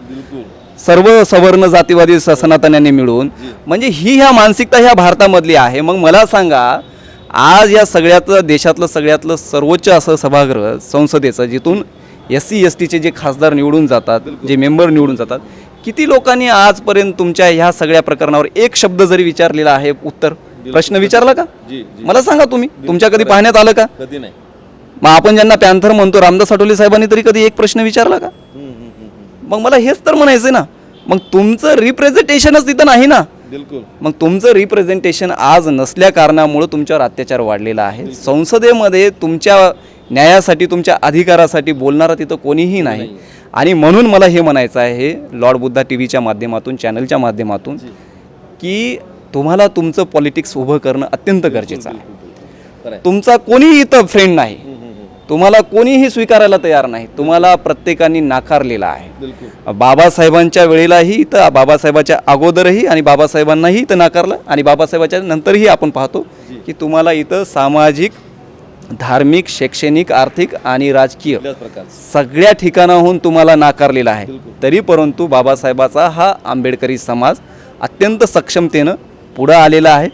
सर्व सवर्ण जातीवादी सनातन्यांनी मिळून. म्हणजे ह्या मानसिकता ह्या भारतामधली आहे. मग मला सांगा, आज या सगळ्यातलं देशातलं सगळ्यातलं सर्वोच्च असं सभागृह संसदेचं, जिथून SC STचे जे खासदार निवडून जातात, जे मेंबर निवडून जातात, किती लोकांनी आजपर्यंत तुमच्या ह्या सगळ्या प्रकरणावर एक शब्द जरी विचारलेला आहे, उत्तर प्रश्न विचारला का? मला सांगा, तुम्ही तुमच्या कधी पाहण्यात आलं का? कधी नाही. मग आपण ज्यांना पॅन्थर म्हणतो, रामदास आठवले साहेबांनी तरी कधी एक प्रश्न विचारला का? मग मला हेच तर म्हणायचं ना, मग तुमचं रिप्रेझेंटेशनच तिथं नाही ना. बिलकुल मग तुमचं रिप्रेझेंटेशन आज नसल्या कारणामुळे तुमच्यावर अत्याचार वाढलेला आहे. संसदेमध्ये तुमच्या न्यायासाठी, तुमच्या अधिकारासाठी बोलणारा तिथं कोणीही नाही. आणि म्हणून मला हे म्हणायचं आहे लॉर्ड बुद्धा TVच्या माध्यमातून, चॅनलच्या माध्यमातून, की तुम्हाला तुमचं पॉलिटिक्स उभं करणं अत्यंत गरजेचं आहे. तुमचा कोणीही इथं फ्रेंड नाही, तुम्हाला कोणीही स्वीकारायला तयार नाही, तुम्हाला प्रत्येकाने नाकारलेला आहे. बाबासाहेबांच्या वेळेलाही इथं, बाबासाहेबाच्या अगोदरही आणि बाबासाहेबांनाही इथं नाकारलं आणि बाबासाहेबाच्या नंतरही आपण पाहतो की तुम्हाला इथं सामाजिक, धार्मिक, शैक्षणिक, आर्थिक आणि राजकीय सगळ्या ठिकाणाहून तुम्हाला नाकारलेला आहे. तरी परंतु बाबासाहेबाचा हा आंबेडकरी समाज अत्यंत सक्षमतेनं पुढं आलेला आहे.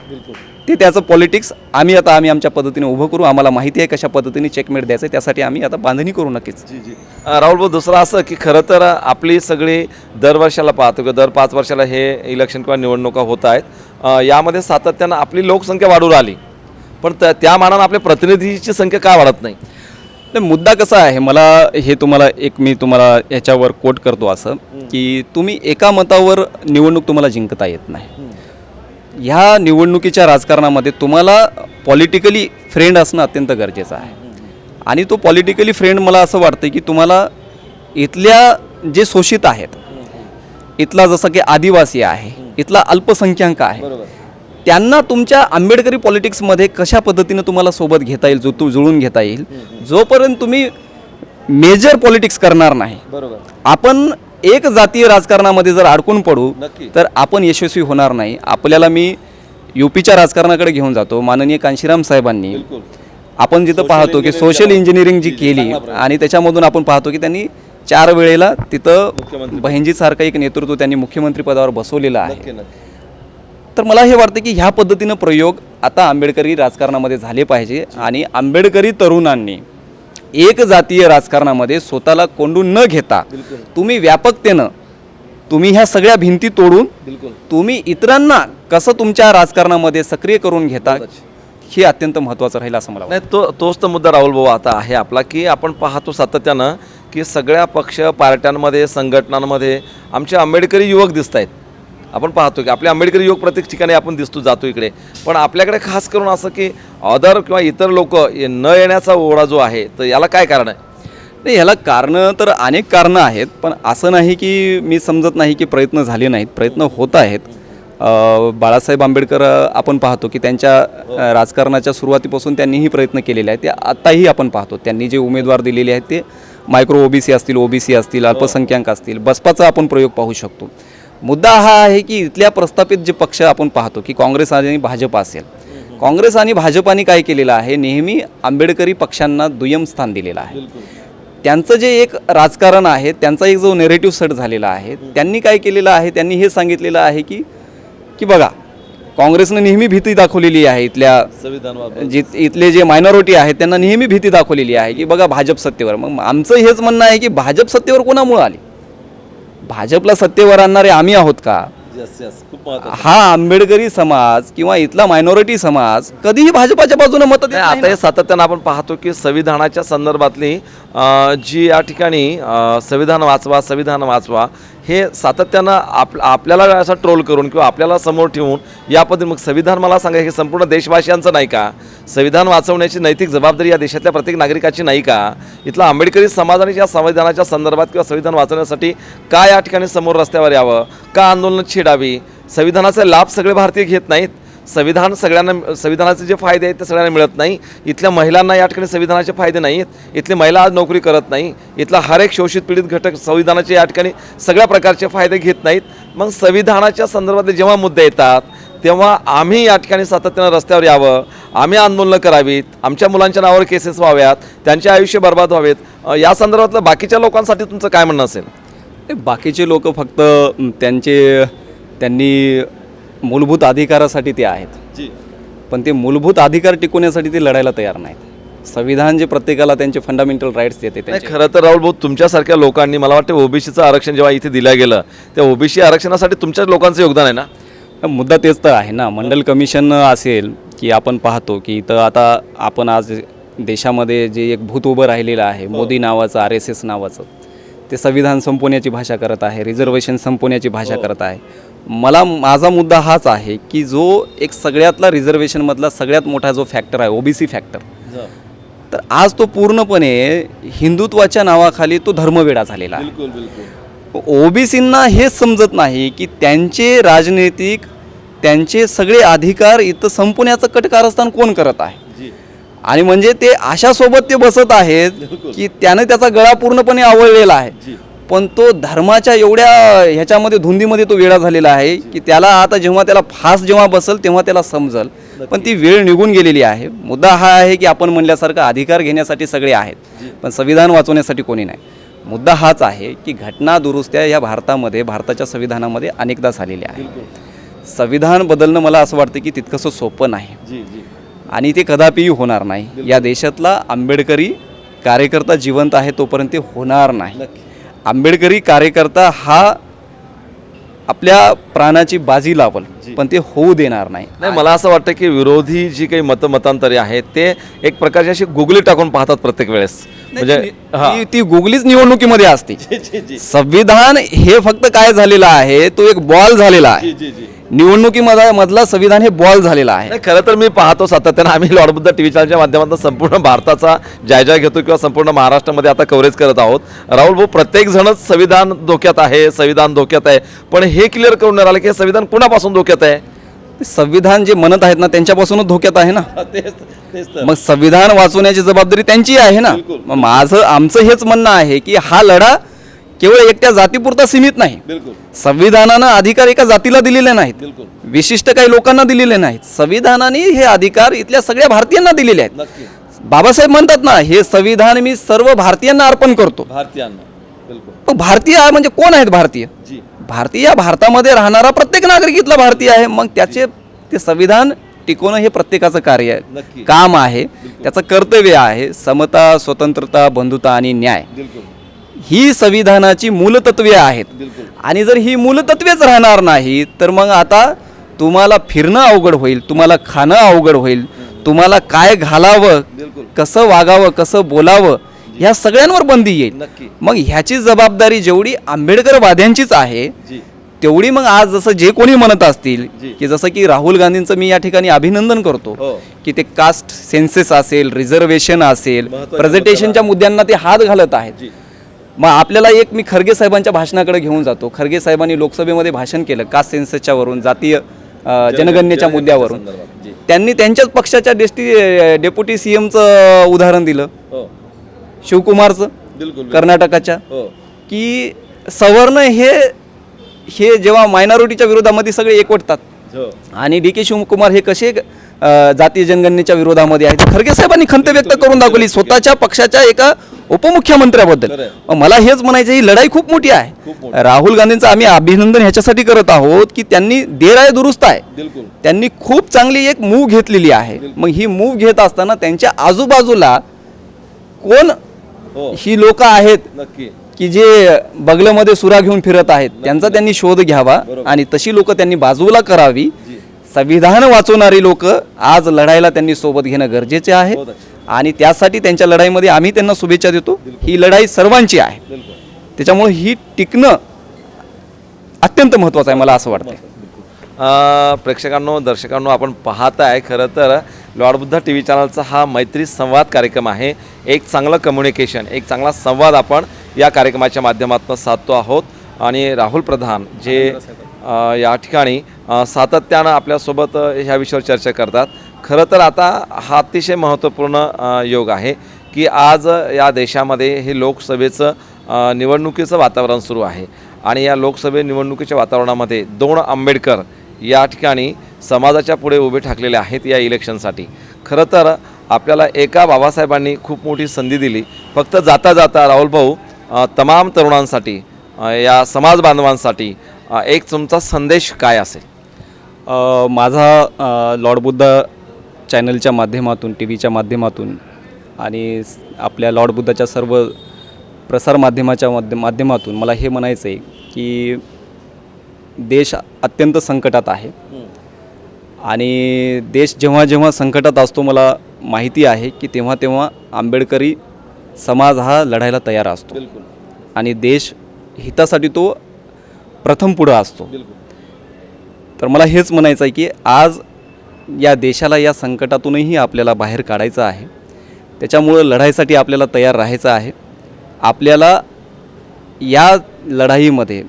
ते त्याचं पॉलिटिक्स आम्ही आमच्या पद्धतीने उभं करू. आम्हाला माहिती आहे कशा पद्धतीने चेकमेट द्यायचं, त्यासाठी आम्ही आता बांधणी करू नक्कीच. राहुल भाऊ, दुसरं असं की खरं तर आपली सगळी दरवर्षाला पाहतो की दर 5 वर्षाला हे इलेक्शन किंवा निवडणुका होत आहेत. यामध्ये सातत्यानं आपली लोकसंख्या वाढू राहिली, पण त्या मानानं आपल्या प्रतिनिधीची संख्या का वाढत नाही? मुद्दा कसा आहे, मला हे मी तुम्हाला याच्यावर कोट करतो असं की तुम्ही एका मतावर निवडणूक तुम्हाला जिंकता येत नाही. ह्या निवडणुकीच्या राजकारणामध्ये तुम्हाला पॉलिटिकली फ्रेंड असणं अत्यंत गरजेचं आहे. आणि तो पॉलिटिकली फ्रेंड मला असं वाटतं की तुम्हाला इथल्या जे शोषित आहेत, इथला जसं की आदिवासी आहे, इथला अल्पसंख्याक आहे, त्यांना तुमच्या आंबेडकरी पॉलिटिक्समध्ये कशा पद्धतीनं तुम्हाला सोबत घेता येईल, जुळून घेता येईल. जोपर्यंत तुम्ही मेजर पॉलिटिक्स करणार नाही, आपण एक जातीय राजकारणामध्ये जर अडकून पडू तर आपण यशस्वी होणार नाही. आपल्याला मी UPच्या राजकारणाकडे घेऊन जातो. माननीय कांशीराम साहेबांनी आपण जिथं पाहतो की सोशल इंजिनिअरिंग जी केली आणि त्याच्यामधून आपण पाहतो की त्यांनी 4 वेळेला तिथं बहिंजीसारखं एक नेतृत्व त्यांनी मुख्यमंत्री पदावर बसवलेलं आहे. तर मला हे वाटतं की ह्या पद्धतीनं प्रयोग आता आंबेडकरी राजकारणामध्ये झाले पाहिजे आणि आंबेडकरी तरुणांनी एक जातीय राजकारणामध्ये स्वतःला कोंडून न घेता तुम्ही व्यापकतेनं तुम्ही ह्या सगळ्या भिंती तोडून तुम्ही इतरांना कसं तुमच्या राजकारणामध्ये सक्रिय करून घेता, हे अत्यंत महत्त्वाचं राहील असं मला वाटतं. तोच तर मुद्दा राहुल भाऊ आता आहे आपला, की आपण पाहतो सातत्यानं की सगळ्या पक्ष पार्ट्यांमध्ये, संघटनांमध्ये आमचे आंबेडकरी युवक दिसत आहेत. आपण पाहतो की आपले आंबेडकरी युवक प्रत्येक ठिकाणी आपण जातो इकडे, पण आपल्याकडे खास करून असं की अदर किंवा इतर लोक न येण्याचा ओढा जो आहे, तर याला काय कारण आहे? नाही, ह्याला कारणं तर अनेक कारणं आहेत, पण असं नाही की मी समजत नाही की प्रयत्न झाले नाहीत, प्रयत्न होत आहेत. बाळासाहेब आंबेडकर आपण पाहतो की त्यांच्या राजकारणाच्या सुरुवातीपासून त्यांनीही प्रयत्न केलेले आहेत. ते आत्ताही आपण पाहतो त्यांनी जे उमेदवार दिलेले आहेत ते मायक्रो ओबीसी असतील, ओबीसी असतील, अल्पसंख्याक असतील. बसपाचा आपण प्रयोग पाहू शकतो. मुद्दा हा आहे की इथल्या प्रस्थापित जे पक्ष आपण पाहतो की काँग्रेस आणि भाजप असेल, काँग्रेस आणि भाजपाने काय केलेलं आहे, नेहमी आंबेडकरी पक्षांना दुय्यम स्थान दिलेलं आहे. त्यांचं जे एक राजकारण आहे, त्यांचा एक जो नेरेटिव्ह सेट झालेला आहे, त्यांनी काय केलेलं आहे, त्यांनी हे सांगितलेलं आहे की बघा काँग्रेसनं नेहमी भीती दाखवलेली आहे. इथले जे मायनॉरिटी आहेत त्यांना नेहमी भीती दाखवलेली आहे की बघा भाजप सत्तेवर. मग आमचं हेच म्हणणं आहे की भाजप सत्तेवर कोणामुळे आली? भाजपला सत्तेवर आणणारे आम्ही आहोत का? हा आंबेडकरी समाज किंवा इथला मायनॉरिटी समाज कधीही भाजपाच्या बाजूने मत देत नाही आता हे सातत्यानं आपण पाहतो की संविधानाच्या संदर्भातली जी या ठिकाणी संविधान वाचवा हे सातत्यानं आपल्याला असा ट्रोल करून किंवा आपल्याला समोर ठेवून या पद्धतीने. मग संविधान मला सांगा हे संपूर्ण देशवासियांचं नाही का? संविधान वाचवण्याची नैतिक जबाबदारी या देशातल्या प्रत्येक नागरिकाची नाही का? इथला आंबेडकरी समाजाने या संविधानाच्या संदर्भात किंवा संविधान वाचवण्यासाठी का या ठिकाणी समोर रस्त्यावर यावं, का आंदोलन छेडावी? संविधानाचे लाभ सगळे भारतीय घेत नाहीत. संविधानाचे जे फायदे आहेत ते सगळ्यांना मिळत नाही. इथल्या महिलांना या ठिकाणी संविधानाचे फायदे नाही आहेत. इथली महिला आज नोकरी करत नाही. इथला हर एक शोषित पीडित घटक संविधानाचे या ठिकाणी सगळ्या प्रकारचे फायदे घेत नाहीत. मग संविधानाच्या संदर्भातले जेव्हा मुद्दे येतात तेव्हा आम्ही या ठिकाणी सातत्यानं रस्त्यावर यावं, आम्ही आंदोलनं करावीत, आमच्या मुलांच्या नावावर केसेस व्हाव्यात, त्यांचे आयुष्य बर्बाद व्हावेत. या संदर्भातलं बाकीच्या लोकांसाठी तुमचं काय म्हणणं असेल? बाकीचे लोक फक्त त्यांनी मूलभूत अधिकारासाठी ते आहेत, पण ते मूलभूत अधिकार टिकवण्यासाठी ते लढायला तयार नाहीत. संविधान जे प्रत्येकाला त्यांचे फंडामेंटल राईट्स देते. खरं तर राहुल भाऊ, तुमच्यासारख्या लोकांनी मला वाटतं ओबीसीचं आरक्षण जेव्हा इथे दिलं गेलं त्या ओबीसी आरक्षणासाठी तुमच्याच लोकांचं योगदान आहे ना? मुद्दा तेच तर आहे ना. मंडल कमिशन असेल की आपण पाहतो की इथं आता आपण आज देशामध्ये जे एक भूत उभं राहिलेलं आहे मोदी नावाचं, RSS नावाचं, ते संविधान संपवण्याची भाषा करत आहे, रिझर्वेशन संपवण्याची भाषा करत आहे. माझा मुद्दा हाच आहे की जो एक सगळ्यातला रिझर्वेशनमधला सगळ्यात मोठा जो फॅक्टर आहे ओबीसी फॅक्टर, तर आज तो पूर्णपणे हिंदुत्वाच्या नावाखाली तो धर्मवेडा झालेला आहे. ओबीसींना हेच समजत नाही की त्यांचे राजनैतिक त्यांचे सगळे अधिकार इथं संपवण्याचं कटकारस्थान कोण करत आहे. आणि म्हणजे ते अशासोबत ते बसत आहेत की त्याने त्याचा गळा पूर्णपणे आवळलेला आहे. पण तो धर्माच्या एवढ्या ह्याच्यामध्ये धुंदीमध्ये तो वेळा झालेला आहे की त्याला आता जेव्हा त्याला फास जेव्हा बसल तेव्हा त्याला समजल. पण ती वेळ निघून गेलेली आहे. मुद्दा हा आहे की आपण म्हणल्यासारखं अधिकार घेण्यासाठी सगळे आहेत, पण संविधान वाचवण्यासाठी कोणी नाही. मुद्दा हाच आहे की घटना दुरुस्त्या या भारताच्या संविधानामध्ये अनेकदा झालेल्या आहेत. संविधान बदलणं मला असं वाटतं की तितकंसं सोपं नाही आणि ते कदापिही होणार नाही. या देशातला आंबेडकरी कार्यकर्ता जिवंत आहे तोपर्यंत ते होणार नाही. आंबेडकरी कार्यकर्ता हा आपल्या प्राणाची बाजी लावल पण ते होऊ देणार नाही. मला असं वाटतं की विरोधी जी काही मतांतरे आहेत ते एक प्रकारची अशी गुगली टाकून पाहतात प्रत्येक वेळेस. म्हणजे ती गुगलीच निवडणुकीमध्ये असते. संविधान हे फक्त काय झालेलं आहे, तो एक बॉल झालेला आहे. निवडणुकीमधला संविधान हे बॉल झालेला आहे. खरं तर मी पाहतो सातत्यानं, आम्ही लॉर्ड बुद्धा TV चॅनलच्या माध्यमातून संपूर्ण भारताचा जायजा घेतो किंवा संपूर्ण महाराष्ट्रामध्ये आता कव्हरेज करत आहोत. राहुल भाऊ, प्रत्येक जणच संविधान धोक्यात आहे, पण हे क्लिअर करून राहिलं की संविधान कुणापासून धोक्यात आहे? संविधान जे म्हणत आहेत ना त्यांच्यापासूनच धोक्यात आहे ना. मग संविधान वाचवण्याची जबाबदारी त्यांची आहे ना. मग आमचं हेच म्हणणं आहे की हा लढा केवळ एकट्या जातीपुरता सीमित नाही. संविधानानं अधिकार एका जातीला दिलेले नाहीत, विशिष्ट काही लोकांना दिलेले नाहीत. संविधानाने हे अधिकार इथल्या सगळ्या भारतीयांना दिलेले आहेत. बाबासाहेब म्हणतात ना, हे संविधान मी सर्व भारतीयांना अर्पण करतो. भारतीय म्हणजे कोण आहेत? भारतीय भारतामध्ये राहणारा प्रत्येक नागरिक इथला भारतीय आहे. मग ते संविधान टिकवणं हे प्रत्येकाचं कार्य आहे, काम आहे, त्याचं कर्तव्य आहे. समता, स्वतंत्रता, बंधुता आणि न्याय ही संविधानाची मूलतत्वे आहेत. आणि जर ही मूलतत्वेच राहणार नाही तर मग आता तुम्हाला फिरणं अवघड होईल, तुम्हाला खाणं अवघड होईल, तुम्हाला काय घालावं, कसं वागावं, कसं बोलावं, ह्या सगळ्यांवर बंदी येईल. मग ह्याची जबाबदारी जेवढी आंबेडकरवाद्यांचीच आहे तेवढी मग आज जसं जे कोणी म्हणत असतील की जसं की राहुल गांधींचं मी या ठिकाणी अभिनंदन करतो की ते कास्ट सेन्सेस असेल, रिझर्वेशन असेल, प्रेझेंटेशनच्या मुद्द्यांना ते हात घालत आहेत. मग आपल्याला एक मी खरगे साहेबांच्या भाषणाकडे घेऊन जातो. खरगे साहेबांनी लोकसभेमध्ये भाषण केलं कास्ट सेन्ससच्या वरून, जातीय जनगणनेच्या मुद्द्यावरून. त्यांनी त्यांच्याच पक्षाच्या डेप्युटी CMचं उदाहरण दिलं, शिवकुमारचं कर्नाटकाच्या, की सवर्ण हे जेव्हा मायनॉरिटीच्या विरोधामध्ये सगळे एकवटतात आणि DK शिवकुमार हे कसे जातीय जनगणनेच्या विरोधामध्ये आहेत. खरगे साहेबांनी खंत व्यक्त करून दाखवली स्वतःच्या पक्षाच्या एका उपमुख्यमंत्र्याबद्दल. मला हेच म्हणायचं, ही लढाई खूप मोठी आहे. राहुल गांधींचं आम्ही अभिनंदन ह्याच्यासाठी करत आहोत की त्यांनी देर आहे दुरुस्त आहे, त्यांनी खूप चांगली एक मूव घेतलेली आहे. मग ही मूव घेत असताना त्यांच्या आजूबाजूला कोण ही लोक आहेत की जे बगलमध्ये सुरा घेऊन फिरत आहेत, त्यांचा त्यांनी शोध घ्यावा आणि तशी लोक त्यांनी बाजूला करावी. संविधान वाचवणारी लोक आज लढायला त्यांनी सोबत घेणं गरजेचे आहे आणि त्यासाठी त्यांच्या लढाईमध्ये आम्ही त्यांना शुभेच्छा देतो. ही लढाई सर्वांची आहे, त्याच्यामुळे ही टिकणं अत्यंत महत्त्वाचं आहे मला असं वाटतं. प्रेक्षकांनो, दर्शकांनो, आपण पाहताय खरं तर लॉर्ड बुद्धा TV चॅनलचा हा मैत्री संवाद कार्यक्रम आहे. एक चांगलं कम्युनिकेशन, एक चांगला संवाद आपण या कार्यक्रमाच्या माध्यमातून साधतो आहोत आणि राहुल प्रधान जे या ठिकाणी सातत्यानं आपल्यासोबत ह्या विषयावर चर्चा करतात. खरं तर आता हा अतिशय महत्त्वपूर्ण योग आहे की आज या देशामध्ये हे लोकसभेचं निवडणुकीचं वातावरण सुरू आहे आणि या लोकसभे निवडणुकीच्या वातावरणामध्ये 2 आंबेडकर या ठिकाणी समाजाच्या पुढे उभे ठाकलेले आहेत या इलेक्शनसाठी. खरं तर आपल्याला एका बाबासाहेबांनी खूप मोठी संधी दिली. फक्त जाता जाता राहुल भाऊ तमाम तरुणांसाठी, या समाज बांधवांसाठी एक तुमचा संदेश काय असेल? माझा लॉर्ड बुद्धा चॅनलच्या माध्यमातून, TVच्या माध्यमातून आणि आपल्या लॉर्ड बुद्धाच्या सर्व प्रसार माध्यमाच्या माध्यमातून मला हे म्हणायचं आहे की देश अत्यंत संकटात आहे आणि देश जेव्हा जेव्हा संकटात असतो, मला माहिती आहे की तेव्हा तेव्हा आंबेडकरी समाज हा लढायला तयार असतो आणि देश हितासाठी तो प्रथम पुढं असतो. तर मला हेच म्हणायचं आहे की आज या देशाला या संकटातूनही आपल्याला बाहेर काढायचं आहे. त्याच्यामुळं लढाईसाठी आपल्याला तयार राहायचं आहे. आपल्याला या लढाईमध्ये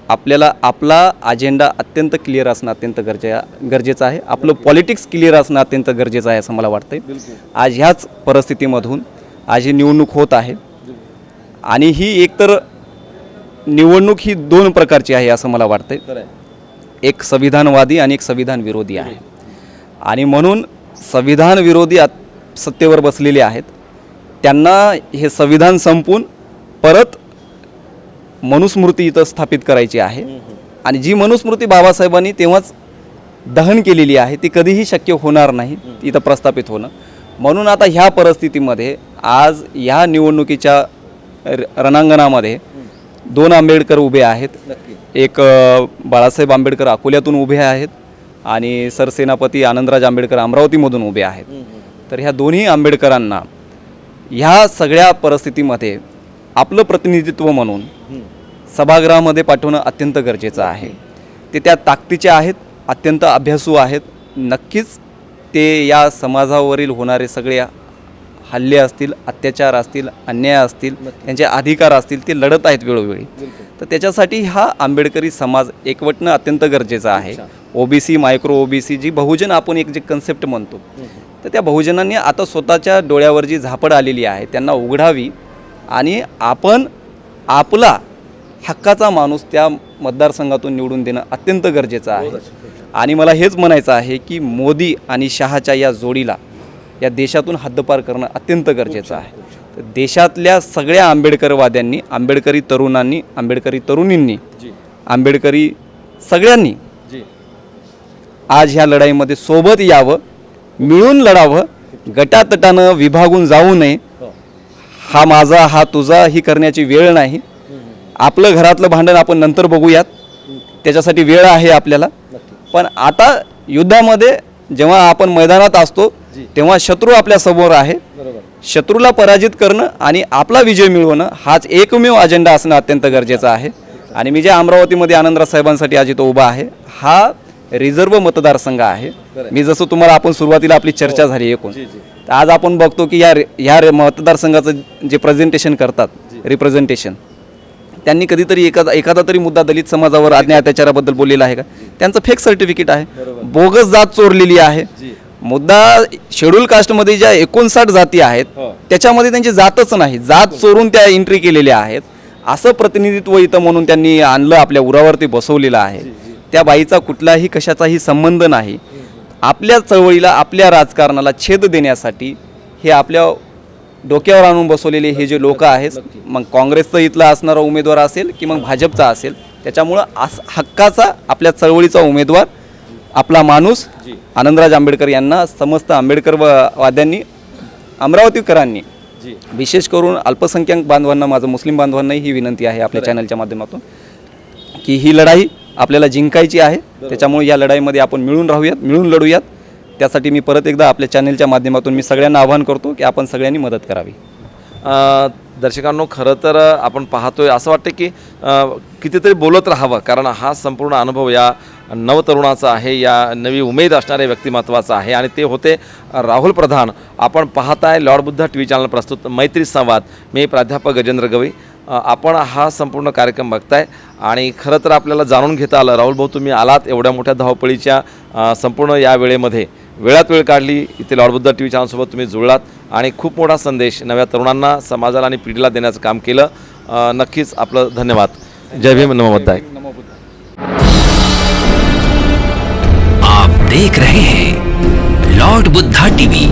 आपल्याला आपला अजेंडा अत्यंत क्लिअर असणं अत्यंत गरजेचं आहे. आपलं पॉलिटिक्स क्लिअर असणं अत्यंत गरजेचं आहे असं मला वाटतं. आज ह्याच परिस्थितीमधून आज ही निवडणूक होत आहे आणि ही एकतर निवडणूक ही 2 प्रकारची आहे असं मला वाटतं. एक संविधानवादी आणि एक संविधान विरोधी आहे आणि म्हणून संविधान विरोधी सत्तेवर बसलेले आहेत. त्यांना हे संविधान संपवून परत मनुस्मृती इथं स्थापित करायची आहे आणि जी मनुस्मृती बाबासाहेबांनी तेव्हाच दहन केलेली आहे ती कधीही शक्य होणार नाही इथं प्रस्थापित होणं. म्हणून आता ह्या परिस्थितीमध्ये आज ह्या निवडणुकीच्या रणांगणामध्ये 2 आंबेडकर उभे आहेत. एक बाळासाहेब आंबेडकर अकोल्यातून उभे आहेत आणि सरसेनापती आनंदराज आंबेडकर अमरावतीमधून उभे आहेत. तर ह्या दोन्ही आंबेडकरांना ह्या सगळ्या परिस्थितीमध्ये आपलं प्रतिनिधित्व म्हणून सभागृहामध्ये पाठवणं अत्यंत गरजेचं आहे. ते त्या ताकदीचे आहेत, अत्यंत अभ्यासू आहेत. नक्कीच ते या समाजावरील होणारे सगळे हल्ले असतील, अत्याचार असतील, अन्याय असतील, त्यांचे अधिकार असतील, ते लढत आहेत वेळोवेळी. तर त्याच्यासाठी हा आंबेडकरी समाज एकवटणं अत्यंत गरजेचं आहे. OBC, मायक्रो OBC, जी बहुजन आपण एक जे कन्सेप्ट म्हणतो, तर त्या बहुजनांनी आता स्वतःच्या डोळ्यावर जी झापड आलेली आहे त्यांना उघडावी आणि आपण आपला हक्काचा माणूस त्या मतदारसंघातून निवडून देणं अत्यंत गरजेचं आहे. आणि मला हेच म्हणायचं आहे की मोदी आणि शहाच्या या जोडीला या देशातून हद्दपार करणं अत्यंत गरजेचं आहे. तर देशातल्या सगळ्या आंबेडकरवाद्यांनी, आंबेडकरी तरुणांनी, आंबेडकरी तरुणींनी, आंबेडकरी सगळ्यांनी आज ह्या लढाईमध्ये सोबत यावं, मिळून लढावं, गटातटानं विभागून जाऊ नये. हा माझा, हा तुझा ही करण्याची वेळ नाही. आपलं घरातलं भांडण आपण नंतर बघूयात, त्याच्यासाठी वेळ आहे आपल्याला. पण आता युद्धामध्ये जेव्हा आपण मैदानात असतो तेव्हा शत्रू आपल्या समोर आहे. शत्रूला पराजित करणं आणि आपला विजय मिळवणं हाच एकमेव अजेंडा असणं अत्यंत गरजेचं आहे. आणि मी जे अमरावतीमध्ये आनंदराज साहेबांसाठी आज इथं उभा आहे, हा रिझर्व्ह मतदारसंघ आहे. मी जसं तुम्हाला आपण सुरुवातीला आपली चर्चा झाली एकूण, आज आपण बघतो की या मतदारसंघाचं जे प्रेझेंटेशन करतात, रिप्रेझेंटेशन, त्यांनी कधीतरी एखादा तरी मुद्दा दलित समाजावर अन्याय अत्याचाराबद्दल बोललेला आहे का? त्यांचं फेक सर्टिफिकेट आहे, बोगस जात चोरलेली आहे. मुद्दा शेड्यूल कास्टमध्ये ज्या 59 जाती आहेत त्याच्यामध्ये त्यांची जातच नाही, जात चोरून त्या एंट्री केलेल्या आहेत. असं प्रतिनिधित्व इथं म्हणून त्यांनी आणलं, आपल्या उरावरती बसवलेलं आहे. त्या बाईचा कुठलाही कशाचाही संबंध नाही. आपल्या चळवळीला, आपल्या राजकारणाला छेद देण्यासाठी हे आपल्या डोक्यावर आणून बसवलेले हे जे लोक आहेत, मग काँग्रेसचा इथला असणारा उमेदवार असेल की मग भाजपचा असेल, त्याच्यामुळं हक्काचा आपल्या चळवळीचा उमेदवार आपला माणूस आनंदराज आंबेडकर यांना समस्त आंबेडकरवाद्यांनी, अमरावतीकरांनी, विशेष करून अल्पसंख्याक बांधवांना, माझं मुस्लिम बांधवांनाही ही विनंती आहे आपल्या चॅनलच्या माध्यमातून की ही लढाई आपल्याला जिंकायची आहे. त्याच्यामुळे या लढाईमध्ये आपण मिळून राहूयात, मिळून लढूयात. त्यासाठी मी परत एकदा आपल्या चॅनलच्या माध्यमातून मी सगळ्यांना आवाहन करतो की आपण सगळ्यांनी मदत करावी. दर्शकांनो, खरं तर आपण पाहतोय असं वाटतं की कितीतरी बोलत राहावं, कारण हा संपूर्ण अनुभव या नवतरुणाचा आहे, या नवी उमेद असणाऱ्या व्यक्तिमत्वाचा आहे. आणि ते होते राहुल प्रधान. आपण पाहताय Lord Buddha T V channel प्रस्तुत मैत्री संवाद. मी प्राध्यापक गजेंद्र गवई. आपण हा संपूर्ण कार्यक्रम बघताय आणि खरं तर आपल्याला जाणून घेता आलं, राहुल भाऊ तुम्ही आलात एवढ्या मोठ्या धावपळीच्या संपूर्ण या वेळेमध्ये, वेळात वेळ काढली, इथे लॉर्ड बुद्धा टी व्ही चॅनलसोबत तुम्ही जुळलात आणि खूप मोठा संदेश नव्या तरुणांना, समाजाला आणि पिढीला देण्याचं काम केलं. नक्कीच आपलं धन्यवाद. जय भीम, नमो बुद्धाय. आप देख रहे हैं लॉर्ड बुद्धा टीवी.